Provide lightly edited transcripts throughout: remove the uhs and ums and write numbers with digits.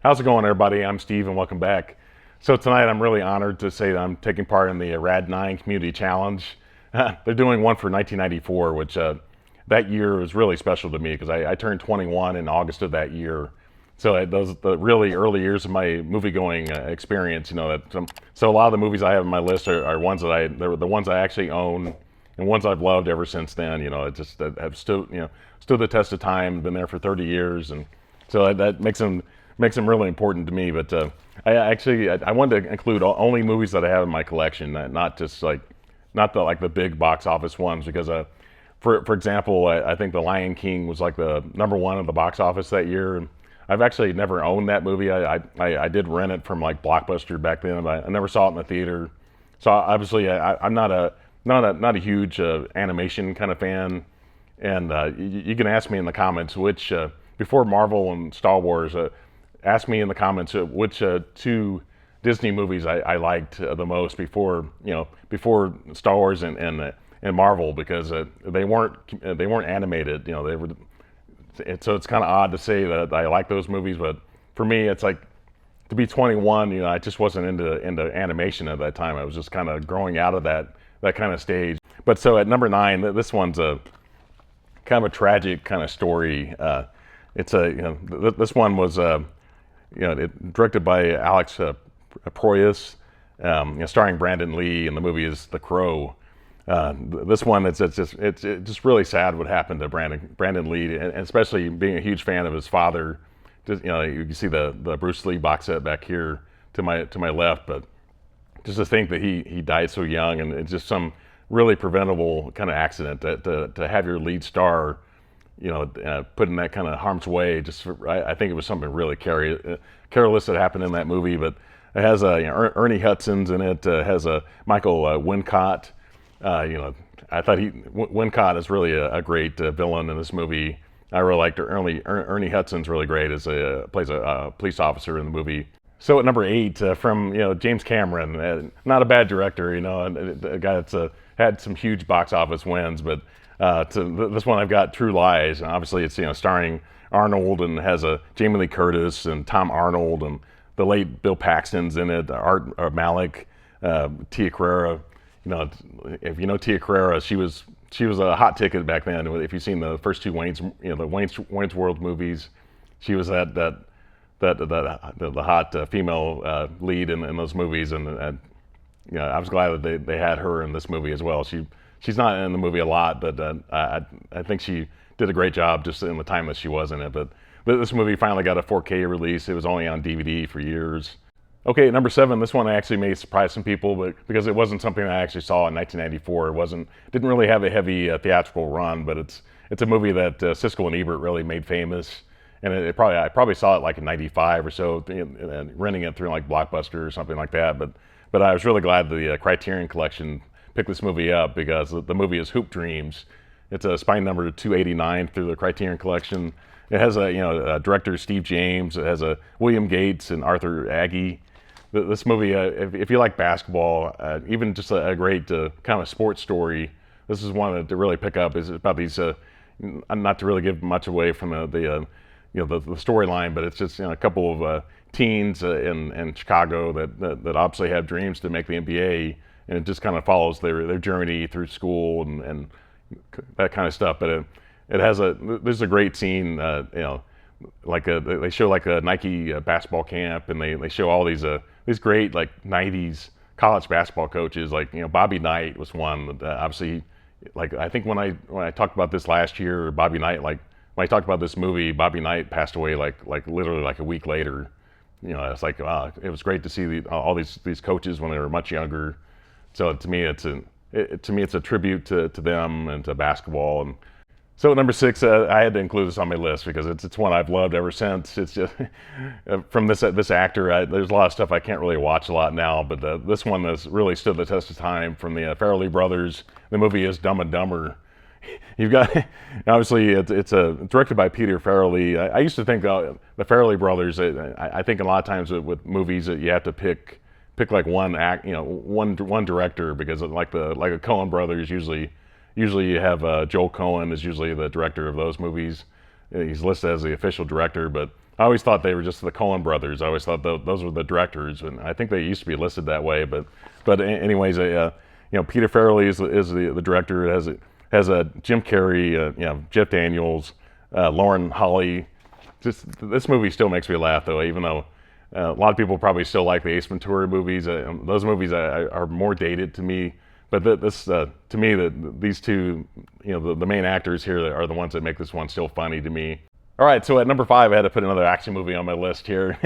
How's it going, everybody? I'm Steve, and welcome back. So tonight, I'm really honored to say that I'm taking part in the Rad9 Community Challenge. They're doing one for 1994, which that year was really special to me because I turned 21 in August of that year. So those the really early years of my movie-going experience. So a lot of the movies I have on my list are ones that they're the ones I actually own and ones I've loved ever since then. It just that have stood the test of time, been there for 30 years, and so that makes them really important to me. But I wanted to include only movies that I have in my collection, not just not the big box office ones, because for example, I think The Lion King was like the number one of the box office that year. I've actually never owned that movie. I did rent it from like Blockbuster back then, but I never saw it in the theater. So obviously, I'm not a huge animation kind of fan. And you can ask me in the comments which before Marvel and Star Wars. Ask me in the comments which two Disney movies I liked the most before Star Wars and Marvel, because they weren't animated. They were. So it's kind of odd to say that I like those movies, but for me, it's like to be 21. I just wasn't into animation at that time. I was just kind of growing out of that kind of stage. But so at number 9, this one's a kind of a tragic kind of story. It's a this one was directed by Alex Proyas, starring Brandon Lee, and the movie is The Crow. This one, it's just really sad what happened to Brandon Lee, and especially being a huge fan of his father. You can see the Bruce Lee box set back here to my left, but just to think that he died so young, and it's just some really preventable kind of accident to have your lead star put in that kind of harm's way. I think it was something really careless that happened in that movie. But it has Ernie Hudson's in it. Has a Michael Wincott. I thought Wincott is really a great villain in this movie. I really liked Ernie Hudson's really great as plays a police officer in the movie. So at number 8, from James Cameron, not a bad director, and a guy that's had some huge box office wins, but this one I've got True Lies, and obviously it's starring Arnold, and has a Jamie Lee Curtis and Tom Arnold, and the late Bill Paxton's in it, Art Malik, Tia Carrere. If you know Tia Carrere, she was a hot ticket back then. If you've seen the first two Wayne's World movies, she was the hot female lead in those movies, and I was glad that they had her in this movie as well. She's not in the movie a lot, but I think she did a great job just in the time that she was in it. But this movie finally got a 4K release. It was only on DVD for years. Okay, number 7. This one actually may surprise some people, but because it wasn't something I actually saw in 1994, didn't really have a heavy theatrical run. But it's a movie that Siskel and Ebert really made famous, and I probably saw it like in '95 or so, renting it through like Blockbuster or something like that. But I was really glad the Criterion Collection picked this movie up, because the movie is Hoop Dreams. It's a spine number 289 through the Criterion Collection. It has a director Steve James. It has a William Gates and Arthur Agee. This movie, if you like basketball, even just a great kind of sports story, this is one to really pick up. Is about these, not to really give much away from the storyline, but it's just a couple of teens in Chicago that obviously have dreams to make the NBA, and it just kind of follows their journey through school and that kind of stuff. But there's a great scene, they show like a Nike basketball camp, and they show all these great like '90s college basketball coaches. Like Bobby Knight was one. Obviously, like I think when I talked about this last year, Bobby Knight, like when I talked about this movie, Bobby Knight passed away like literally like a week later. It's like, wow, it was great to see all these coaches when they were much younger. So to me, it's a tribute to them and to basketball. And so at number 6, I had to include this on my list because it's one I've loved ever since. It's just from this actor. There's a lot of stuff I can't really watch a lot now, but this one has really stood the test of time. From the Farrelly brothers, the movie is Dumb and Dumber. You've got obviously it's directed by Peter Farrelly. I used to think the Farrelly brothers. I think a lot of times with movies that you have to pick like one one director, because like the Coen brothers usually you have Joel Coen is usually the director of those movies. He's listed as the official director, but I always thought they were just the Coen brothers. I always thought those were the directors, and I think they used to be listed that way. But anyways, Peter Farrelly is the director. It has a Jim Carrey, Jeff Daniels, Lauren Holly. Just this movie still makes me laugh though, even though a lot of people probably still like the Ace Ventura movies. Those movies are more dated to me. But to me, these two, the main actors here are the ones that make this one still funny to me. All right, so at number 5, I had to put another action movie on my list here.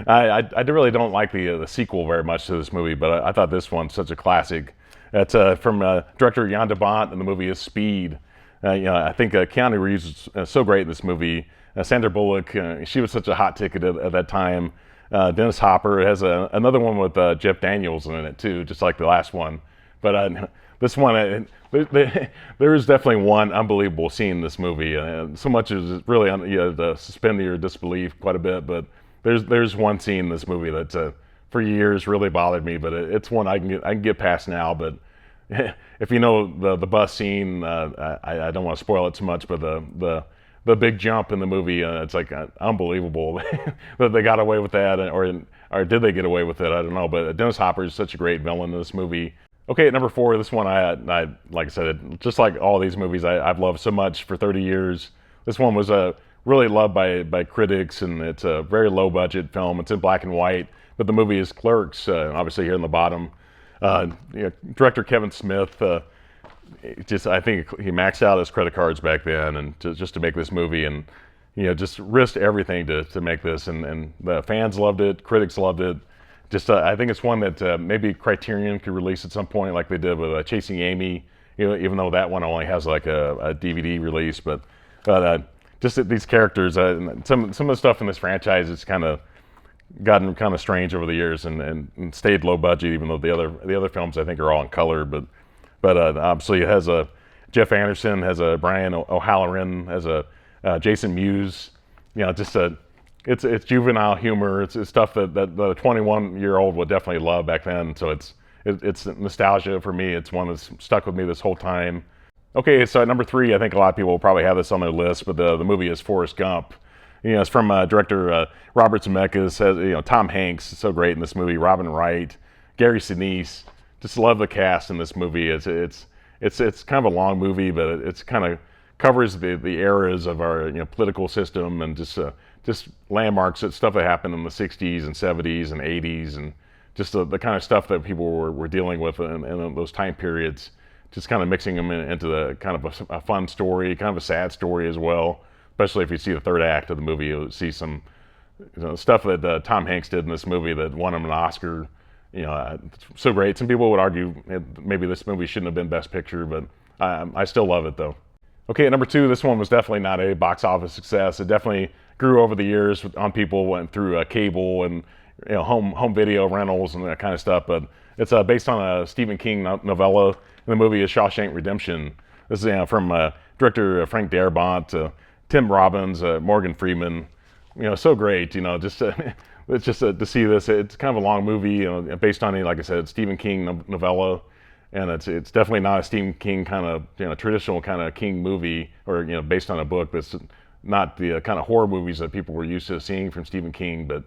I really don't like the sequel very much to this movie, but I thought this one's such a classic. It's from director Jan de Bont, and the movie is Speed. I think Keanu Reeves is so great in this movie. Sandra Bullock, she was such a hot ticket at that time. Dennis Hopper has another one with Jeff Daniels in it too, just like the last one. But this one, there is definitely one unbelievable scene in this movie. So much as really to suspend your disbelief quite a bit. But there's one scene in this movie that for years really bothered me. But it's one I can get past now. But if you know the bus scene, I don't want to spoil it too much. But the big jump in the movie, it's like unbelievable that they got away with that, or did they get away with it? I don't know. But Dennis Hopper is such a great villain in this movie. Okay, at number 4, this one I like I said, just like all these movies I've loved so much for 30 years. This one was really loved by critics, and it's a very low budget film. It's in black and white, but the movie is Clerks, obviously here in the bottom. Director Kevin Smith, I think he maxed out his credit cards back then, and just to make this movie, and just risked everything to make this, and the fans loved it, critics loved it. I think it's one that maybe Criterion could release at some point, like they did with Chasing Amy. Even though that one only has like a DVD release, but just these characters, some of the stuff in this franchise has kind of gotten kind of strange over the years, and stayed low budget, even though the other films I think are all in color. But obviously it has Jeff Anderson, has Brian O'Halloran, has Jason Mewes. It's juvenile humor. It's stuff that the 21-year-old would definitely love back then. So it's nostalgia for me. It's one that's stuck with me this whole time. Okay, so at number 3, I think a lot of people will probably have this on their list, but the movie is Forrest Gump. It's from director Robert Zemeckis. Has Tom Hanks is so great in this movie. Robin Wright, Gary Sinise. Just love the cast in this movie. It's kind of a long movie, but it's kind of covers the eras of our political system, and just landmarks, stuff that happened in the 60s and 70s and 80s, and just the kind of stuff that people were dealing with in those time periods, just kind of mixing them into the kind of a fun story, kind of a sad story as well. Especially if you see the third act of the movie, you'll see some stuff that Tom Hanks did in this movie that won him an Oscar. So great. Some people would argue maybe this movie shouldn't have been Best Picture, but I still love it though. Okay, at number 2, this one was definitely not a box office success. It definitely grew over the years on people, went through cable and home video rentals and that kind of stuff. But it's based on a Stephen King novella, and the movie is Shawshank Redemption. This is from director Frank Darabont, Tim Robbins, Morgan Freeman. So great. It's just to see this. It's kind of a long movie, based on like I said, Stephen King novella. And it's definitely not a Stephen King kind of traditional kind of King movie, or based on a book. That's not the kind of horror movies that people were used to seeing from Stephen King. But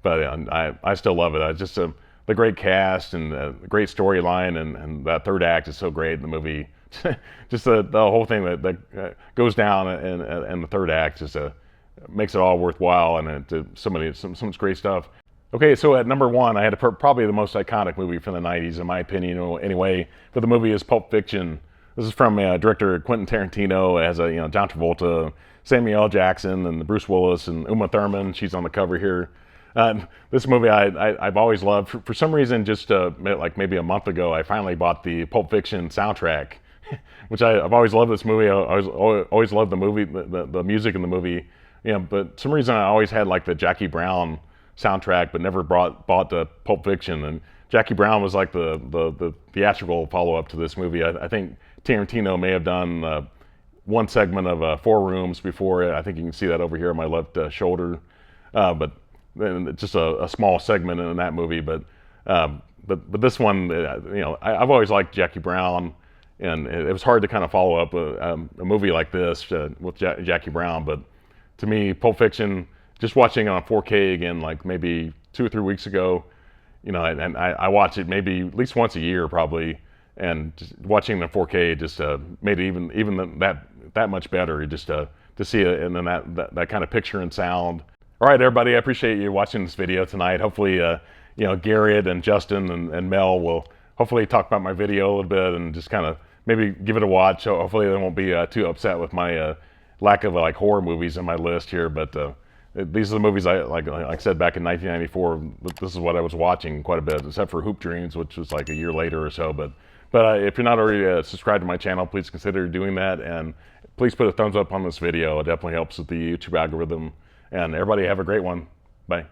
I still love it. I just the great cast and the great storyline, and that third act is so great in the movie. Just the whole thing that goes down and the third act just makes it all worthwhile, and so much great stuff. Okay, so at number 1, I had probably the most iconic movie from the 90s, in my opinion, anyway. But the movie is Pulp Fiction. This is from director Quentin Tarantino. It has John Travolta, Samuel L. Jackson, and Bruce Willis, and Uma Thurman. She's on the cover here. This movie I've always loved. For some reason, just like maybe a month ago, I finally bought the Pulp Fiction soundtrack, which I've always loved this movie. I always loved the movie, the music in the movie. But some reason I always had like the Jackie Brown soundtrack, but never bought the Pulp Fiction. And Jackie Brown was like the theatrical follow-up to this movie. I think Tarantino may have done one segment of 4 Rooms before it. I think you can see that over here on my left shoulder. But then just a small segment in that movie. But this one, I've always liked Jackie Brown, and it was hard to kind of follow up a movie like this with Jackie Brown. But to me, Pulp Fiction, just watching it on 4K again, like maybe 2 or 3 weeks ago, and I watch it maybe at least once a year probably, and just watching it in 4K just made it even that much better. Just to see it, and then that kind of picture and sound. All right, everybody, I appreciate you watching this video tonight. Hopefully, Garrett and Justin and Mel will hopefully talk about my video a little bit and just kind of maybe give it a watch. So hopefully they won't be too upset with my lack of like horror movies in my list here. But these are the movies like I said back in 1994. This is what I was watching quite a bit, except for Hoop Dreams, which was like a year later or so. But if you're not already subscribed to my channel, please consider doing that, and please put a thumbs up on this video. It definitely helps with the YouTube algorithm. And everybody have a great one. Bye.